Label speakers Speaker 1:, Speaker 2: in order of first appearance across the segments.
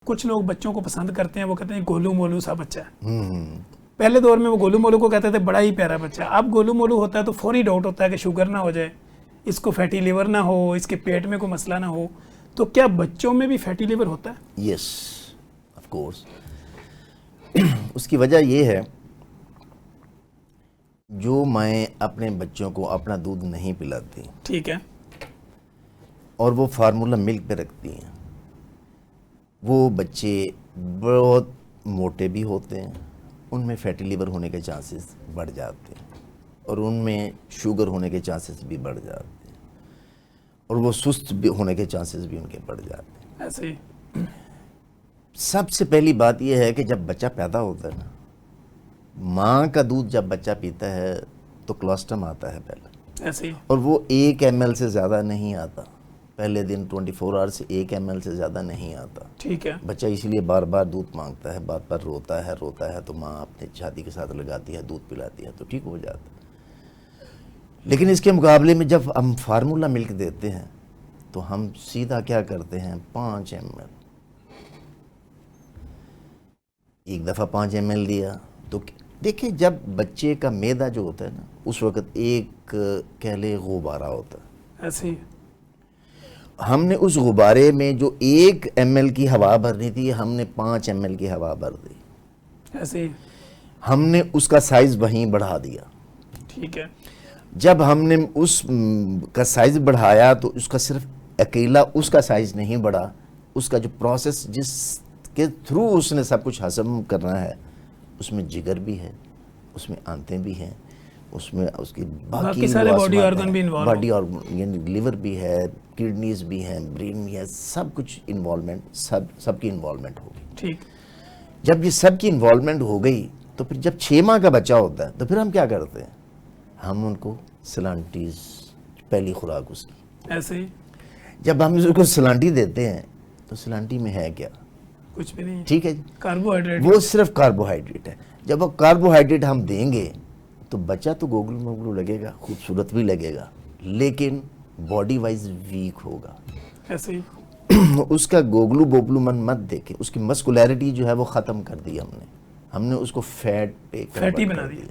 Speaker 1: کچھ لوگ بچوں کو پسند کرتے ہیں، وہ کہتے ہیں گولو مولو سا بچہ ہے. پہلے دور میں وہ گولو مولو کو کہتے تھے بڑا ہی پیارا بچہ. اب گولو مولو ہوتا ہے تو فوری ڈاؤٹ ہوتا ہے کہ شوگر نہ ہو جائے، اس کو فیٹی لیور نہ ہو، اس کے پیٹ میں کوئی مسئلہ نہ ہو. تو کیا بچوں میں بھی فیٹی لیور ہوتا ہے؟
Speaker 2: Yes of course. اس کی وجہ یہ ہے، جو مائیں اپنے بچوں کو اپنا دودھ نہیں پلاتی،
Speaker 1: ٹھیک ہے،
Speaker 2: اور وہ فارمولا ملک پہ رکھتی ہیں، وہ بچے بہت موٹے بھی ہوتے ہیں، ان میں فیٹی لیور ہونے کے چانسز بڑھ جاتے ہیں، اور ان میں شوگر ہونے کے چانسز بھی بڑھ جاتے ہیں، اور وہ سست بھی ہونے کے چانسز بھی ان کے بڑھ جاتے ہیں.
Speaker 1: ایسے ہی.
Speaker 2: سب سے پہلی بات یہ ہے کہ جب بچہ پیدا ہوتا ہے نا، ماں کا دودھ جب بچہ پیتا ہے تو کولسٹرم آتا ہے پہلے،
Speaker 1: ایسے ہی.
Speaker 2: اور وہ 1 ml سے زیادہ نہیں آتا پہلے دن، 24 آور سے 1 ml سے زیادہ نہیں آتا.
Speaker 1: ٹھیک ہے.
Speaker 2: بچہ اس لیے بار بار دودھ مانگتا ہے، بار بار روتا ہے تو ماں اپنے چھاتی کے ساتھ لگاتی ہے، دودھ پلاتی ہے تو ٹھیک ہو جاتا ہے. لیکن اس کے مقابلے میں جب ہم فارمولا ملک دیتے ہیں تو ہم سیدھا کیا کرتے ہیں، 5 ml، ایک دفعہ 5 ml دیا تو دیکھیں، جب بچے کا معدہ جو ہوتا ہے نا، اس وقت ایک کہہ لے غبارہ ہوتا ہے.
Speaker 1: ایسے ہی.
Speaker 2: ہم نے اس غبارے میں جو 1 ml کی ہوا بھرنی تھی، ہم نے 5 ml کی ہوا بھر دی.
Speaker 1: ایسے ہی.
Speaker 2: ہم نے اس کا سائز وہیں بڑھا دیا.
Speaker 1: ٹھیک ہے.
Speaker 2: جب ہم نے اس کا سائز بڑھایا تو اس کا صرف اکیلا اس کا سائز نہیں بڑھا، اس کا جو پروسیس جس کے تھرو اس نے سب کچھ ہضم کرنا ہے، اس میں جگر بھی ہے، اس میں آنتیں بھی ہیں، اس میں اس کی
Speaker 1: باقی سارے باڈی آرگن بھی انوالو،
Speaker 2: باڈی آرگن یعنی لیور بھی ہے، کڈنیز بھی ہیں، برین بھی ہے، سب کچھ انوالومنٹ، سب کی انوالومنٹ ہوگی.
Speaker 1: ٹھیک.
Speaker 2: جب یہ سب کی انوالومنٹ ہو گئی تو پھر جب 6 ماہ کا بچہ ہوتا ہے تو پھر ہم کیا کرتے ہیں، ہم ان کو سلانٹیز، پہلی خوراک اس کی.
Speaker 1: ایسے ہی.
Speaker 2: جب ہم اس کو سلانٹی دیتے ہیں تو سلانٹی میں ہے کیا،
Speaker 1: کچھ بھی نہیں.
Speaker 2: ٹھیک ہے جی،
Speaker 1: کاربوہائیڈریٹ.
Speaker 2: وہ صرف کاربوہائیڈریٹ ہے. جب وہ کاربوہائیڈریٹ ہم دیں گے تو بچہ تو گوگلو موگلو لگے گا، خوبصورت بھی لگے گا، لیکن باڈی وائز ویک ہوگا.
Speaker 1: ایسے ہی.
Speaker 2: اس کا گوگلو بوگلو من مت دیکھیں، اس کی مسکولیرٹی جو ہے وہ ختم کر دی ہم نے اس کو فیٹ پہ
Speaker 1: فیٹی بنا دیا.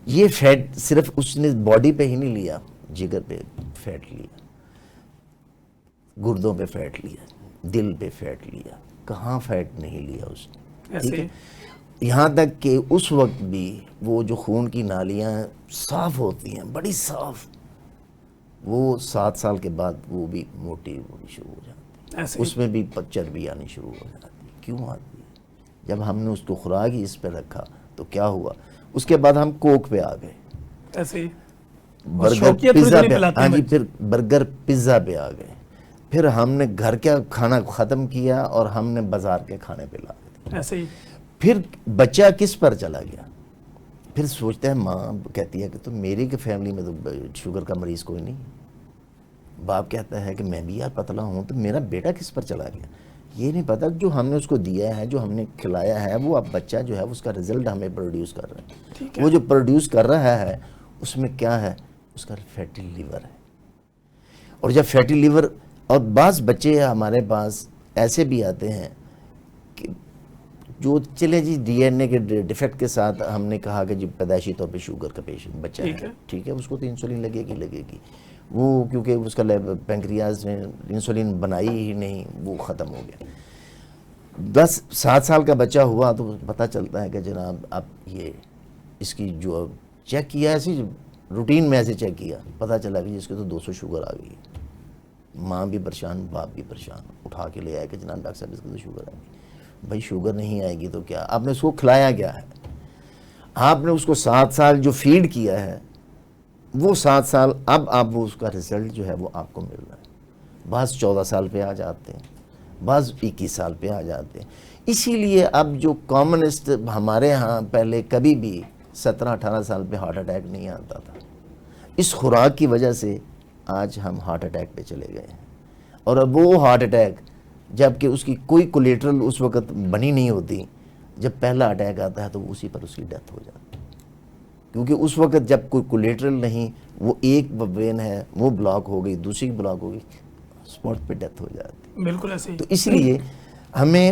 Speaker 2: یہ فیٹ صرف اس نے باڈی پہ ہی نہیں لیا، جگر پہ فیٹ لیا، گردوں پہ فیٹ لیا، دل پہ فیٹ لیا، کہاں فیٹ نہیں لیا اس نے. ٹھیک ہے، یہاں تک کہ اس وقت بھی وہ جو خون کی نالیاں صاف ہوتی ہیں، بڑی صاف، وہ 7 سال کے بعد وہ بھی موٹی ہونی شروع ہو جاتی، اس میں بھی چربی آنی شروع ہو جاتی. کیوں آتی ہے؟ جب ہم نے اس کو خوراک ہی اس پہ رکھا تو کیا ہوا، اس کے بعد ہم کوک پہ آ گئے،
Speaker 1: ایسے ہی.
Speaker 2: برگر پیزا پہ، ہاں جی، پھر برگر پیزا پہ آ گئے، پھر ہم نے گھر کا کھانا ختم کیا اور ہم نے بازار کے کھانے پہ لا دیا.
Speaker 1: ایسے ہی.
Speaker 2: پھر بچہ کس پر چلا گیا، پھر سوچتا ہے، ماں کہتی ہے کہ تو میری کے فیملی میں تو شوگر کا مریض کوئی نہیں، باپ کہتا ہے کہ میں بھی یار پتلا ہوں، تو میرا بیٹا کس پر چلا گیا. یہ نہیں پتا جو ہم نے اس کو دیا ہے، جو ہم نے کھلایا ہے، وہ اب بچہ جو ہے اس کا رزلٹ ہمیں پروڈیوس کر رہا ہے. وہ جو پروڈیوس کر رہا ہے اس میں کیا ہے، اس کا فیٹی لیور ہے. اور جب فیٹی لیور، اور بعض بچے ہمارے پاس ایسے بھی آتے ہیں کہ جو چلے جی ڈی این اے کے ڈیفیکٹ کے ساتھ ہم نے کہا کہ جی پیدائشی طور پہ شوگر کا پیشنٹ بچہ ہے، ٹھیک ہے، اس کو تو انسولین لگے گی، وہ کیونکہ اس کا پینکریاز نے انسولین بنائی ہی نہیں، وہ ختم ہو گیا. 7 سال کا بچہ ہوا تو پتہ چلتا ہے کہ جناب اب یہ اس کی جو چیک کیا ایسی روٹین میں ایسے چیک کیا، پتہ چلا کہ اس کے تو 200 شوگر آ گئی. ماں بھی پریشان، باپ بھی پریشان، اٹھا کے لے آئے کہ جناب ڈاکٹر صاحب اس کو تو شوگر آ گئی. بھائی شوگر نہیں آئے گی تو کیا، آپ نے اس کو کھلایا کیا ہے، آپ نے اس کو 7 سال جو فیڈ کیا ہے، وہ 7 سال اب آپ وہ اس کا رزلٹ جو ہے وہ آپ کو مل رہا ہے. بعض 14 سال پہ آ جاتے ہیں، بعض 21 سال پہ آ جاتے ہیں. اسی لیے اب جو کامنسٹ ہمارے ہاں پہلے کبھی بھی 17-18 سال پہ ہارٹ اٹیک نہیں آتا تھا، اس خوراک کی وجہ سے آج ہم ہارٹ اٹیک پہ چلے گئے ہیں. اور اب وہ ہارٹ اٹیک، جب کہ اس کی کوئی کولیٹرل اس وقت بنی نہیں ہوتی، جب پہلا اٹیک آتا ہے تو اسی پر اس کی ڈیتھ ہو جاتی ہے، کیونکہ اس وقت جب کوئی کولیٹرل نہیں، وہ ایک وین ہے وہ بلاک ہو گئی، دوسری بلاک ہو گئی، اسپاٹ پہ ڈیتھ ہو جاتی.
Speaker 1: بالکل ایسے ہی.
Speaker 2: تو اس لیے ہمیں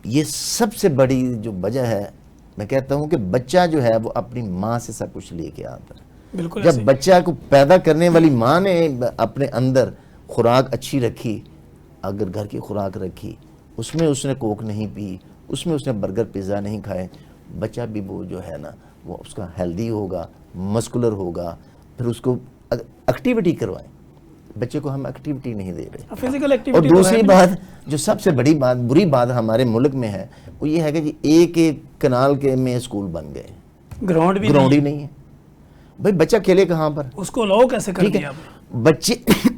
Speaker 2: یہ سب سے بڑی جو وجہ ہے، میں کہتا ہوں کہ بچہ جو ہے وہ اپنی ماں سے سب کچھ لے کے آتا ہے.
Speaker 1: بالکل
Speaker 2: جب بچہ کو پیدا کرنے والی ماں نے اپنے اندر خوراک اچھی رکھی، اگر گھر کی خوراک رکھی، اس میں اس نے کوک نہیں پی، اس میں اس نے برگر پیزا نہیں کھائے، بچہ بھی وہ جو ہے نا وہ اس کا ہیلدی ہوگا، مسکولر ہوگا. پھر اس کو ایکٹیویٹی کروائیں. بچے کو ہم ایکٹیویٹی نہیں دے رہے.
Speaker 1: فزیکل
Speaker 2: اور
Speaker 1: ایکٹیویٹی
Speaker 2: دوسری بات جو سب سے بڑی بات، بری بات ہمارے ملک میں ہے، وہ یہ ہے کہ جی ایک کنال کے میں اسکول بن گئے،
Speaker 1: گراؤنڈ
Speaker 2: ہی نہیں ہے. بھائی بچہ کھیلے کہاں پر؟
Speaker 1: اس کو لاؤ کیسے کر
Speaker 2: ٹھیک
Speaker 1: دیا
Speaker 2: ہے. بچے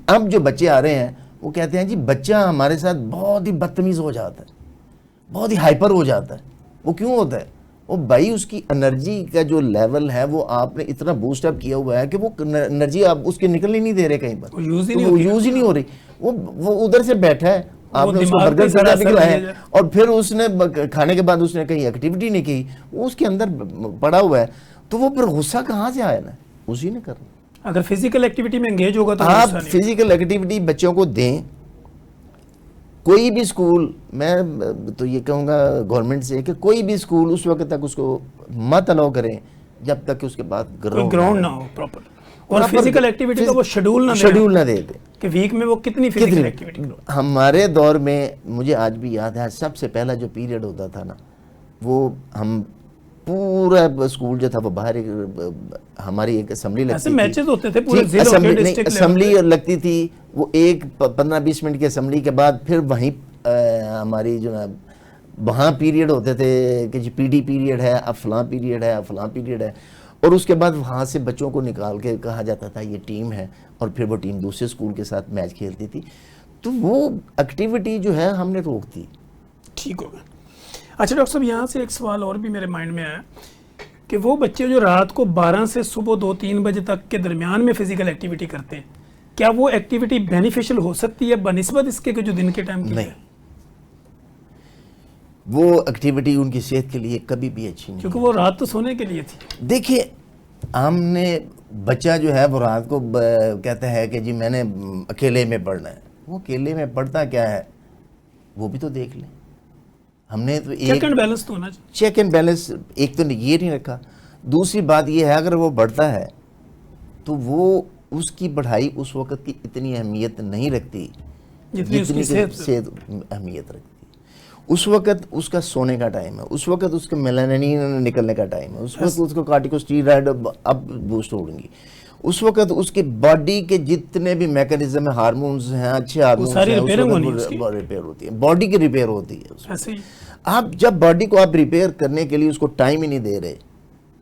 Speaker 2: اب جو بچے آ رہے ہیں وہ کہتے ہیں جی بچہ ہمارے ساتھ بہت ہی بدتمیز ہو جاتا ہے، بہت ہی ہائپر ہو جاتا ہے. وہ کیوں ہوتا ہے؟ وہ بھائی اس کی انرجی کا جو لیول ہے وہ آپ نے اتنا بوسٹ اپ کیا ہوا ہے کہ وہ انرجی آپ اس کے نکلنے نہیں دے رہے کہیں پر،
Speaker 1: وہ یوز ہی
Speaker 2: نہیں ہو رہی. وہ ادھر سے بیٹھا ہے، آپ نے اس کو
Speaker 1: دماغ
Speaker 2: برگر
Speaker 1: پہ
Speaker 2: پیزا بھی
Speaker 1: اثر
Speaker 2: کھلایا
Speaker 1: دیا جائے.
Speaker 2: اور پھر اس نے کھانے کے بعد اس نے کہیں ایکٹیویٹی نہیں کی، وہ اس کے اندر پڑا ہوا ہے. تو وہ پھر غصہ کہاں سے آیا نا؟ اسی نے کرنا.
Speaker 1: اگر فزیکل ایکٹیویٹی میں انگیج ہوگا تو
Speaker 2: آپ فزیکل ایکٹیویٹی بچوں کو دیں. کوئی بھی اسکول، میں تو یہ کہوں گا گورنمنٹ سے کہ کوئی بھی اسکول اس وقت تک اس کو مت الاؤ کریں جب تک کہ اس کے بعد
Speaker 1: گراؤنڈ نہ ہو پراپر، اور فزیکل ایکٹیویٹی کا وہ
Speaker 2: شیڈول نہ دے دیں
Speaker 1: کہ ویک میں وہ کتنی فزیکل ایکٹیویٹی کرو.
Speaker 2: ہمارے دور میں مجھے آج بھی یاد ہے، سب سے پہلا جو پیریڈ ہوتا تھا نا، وہ ہم پورا اسکول جو تھا وہ باہر ہماری ایک اسمبلی لگتی تھی.
Speaker 1: میچز ہوتے تھے پورے ضلع کے ڈسٹرکٹ
Speaker 2: اسمبلی لگتی تھی. وہ ایک 15-20 منٹ کی اسمبلی کے بعد پھر وہیں ہماری جو وہاں پیریڈ ہوتے تھے کہ جی پی ڈی پیریڈ ہے، اب فلاں پیریڈ ہے، اب فلاں پیریڈ ہے. اور اس کے بعد وہاں سے بچوں کو نکال کے کہا جاتا تھا یہ ٹیم ہے، اور پھر وہ ٹیم دوسرے اسکول کے ساتھ میچ کھیلتی تھی. تو وہ ایکٹیویٹی جو ہے ہم نے روک دی.
Speaker 1: ٹھیک ہوگا. اچھا ڈاکٹر صاحب، یہاں سے ایک سوال اور بھی میرے مائنڈ میں آیا کہ وہ بچے جو رات کو 12 سے صبح 2-3 بجے تک کے درمیان میں فزیکل ایکٹیویٹی کرتے ہیں، کیا وہ ایکٹیویٹی بینیفیشل ہو سکتی ہے بنسبت اس کے جو دن کے ٹائم کی؟
Speaker 2: نہیں، وہ ایکٹیویٹی ان کی صحت کے لیے کبھی بھی اچھی نہیں،
Speaker 1: کیونکہ وہ رات تو سونے کے لیے تھی.
Speaker 2: دیکھیے ہم نے بچہ جو ہے وہ رات کو کہتا ہے کہ جی میں نے اکیلے میں پڑھنا ہے. وہ اکیلے میں پڑھتا کیا ہے وہ بھی تو دیکھ لیں. ہم نے تو
Speaker 1: چیک اینڈ بیلنس تو ہونا چاہیے.
Speaker 2: چیک اینڈ بیلنس ایک تو یہ نہیں رکھا. دوسری بات یہ ہے اگر وہ پڑھتا ہے تو وہ اس کی پڑھائی اس وقت کی اتنی اہمیت نہیں رکھتی
Speaker 1: جتنی اس کی
Speaker 2: صحت اہمیت رکھتی. اس وقت اس کا سونے کا ٹائم ہے، اس وقت اس کا میلانین نکلنے کا ٹائم ہے، اس وقت اس کو کارٹیکوسٹیرائڈ اب بوسٹ ہوں گی. اس وقت اس کی باڈی کے جتنے بھی میکانزم ہیں، ہارمونز ہیں، اچھے ہارمونز ہیں، ریپیئر ہوتی ہے، باڈی کی ریپیئر ہوتی ہے. آپ جب باڈی کو آپ ریپیئر کرنے کے لیے اس کو ٹائم ہی نہیں دے رہے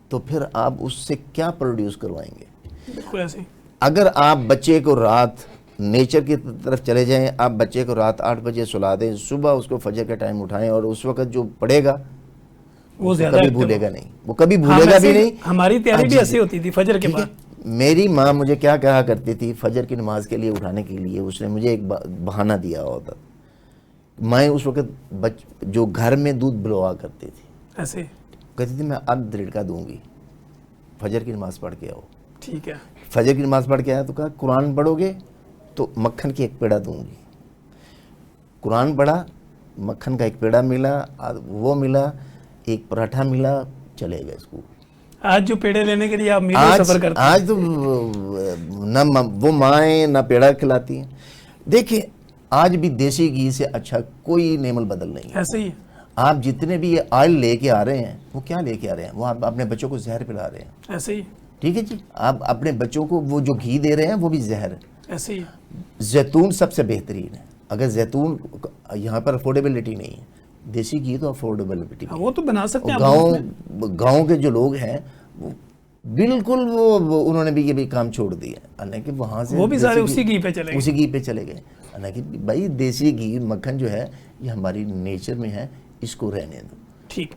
Speaker 2: تو پھر آپ اس سے کیا پروڈیوس کروائیں گے؟
Speaker 1: بالکل ایسے.
Speaker 2: اگر آپ بچے کو رات نیچر کی طرف چلے جائیں، آپ بچے کو رات 8 بجے سلا دیں، صبح اس کو فجر کا ٹائم اٹھائیں، اور اس وقت جو پڑھے گا وہ کبھی بھولے گا نہیں، وہ کبھی بھولے گا بھی نہیں.
Speaker 1: ہماری تیاری بھی ایسی ہوتی تھی فجر کے بعد.
Speaker 2: میری ماں مجھے کیا کہا کرتی تھی فجر کی نماز کے لیے اٹھانے کے لیے، اس نے مجھے ایک بہانہ دیا ہوتا. میں اس وقت جو گھر میں دودھ بلوا کرتی تھی،
Speaker 1: ایسے
Speaker 2: کہتی تھی میں اب دریڑکا دوں گی، فجر کی نماز پڑھ کے آؤ.
Speaker 1: ٹھیک ہے.
Speaker 2: فجر کی نماز پڑھ کے آیا تو کہا قرآن پڑھو گے تو مکھن کی ایک پیڑا دوں گی. قرآن پڑھا، مکھن کا ایک پیڑا ملا، وہ ملا، ایک پراٹھا ملا، چلے گئے اسکول.
Speaker 1: آج جو پیڑے لینے کے لیے آپ میلوں سفر کرتے ہیں،
Speaker 2: آج تو نہ وہ مائیں نہ پیڑا کھلاتی ہیں. دیکھیں آج بھی دیسی گھی سے اچھا کوئی نعمل بدل نہیں ہے.
Speaker 1: ایسے ہی
Speaker 2: آپ جتنے بھی یہ آئل لے کے آ رہے ہیں وہ کیا لے کے آ رہے ہیں؟ وہ آپ اپنے بچوں کو زہر پلا رہے ہیں.
Speaker 1: ایسے ہی.
Speaker 2: ٹھیک ہے جی، آپ اپنے بچوں کو وہ جو گھی دے رہے ہیں وہ بھی زہر ہے.
Speaker 1: ایسے ہی.
Speaker 2: زیتون سب سے بہترین ہے. اگر زیتون یہاں پر افورڈیبلٹی نہیں ہے، دیسی گھی تو افورڈیبلٹی ہے،
Speaker 1: وہ تو بنا سکتے ہیں.
Speaker 2: گاؤں کے جو لوگ ہیں وہ بالکل وہ انہوں نے بھی یہ بھی کام چھوڑ دیا، حالانکہ وہاں سے
Speaker 1: وہ بھی سارے اسی گھی پہ چلے
Speaker 2: گئے. حالانکہ بھائی دیسی گھی مکھن جو ہے یہ ہماری نیچر میں ہے، اس کو رہنے دو.
Speaker 1: ٹھیک.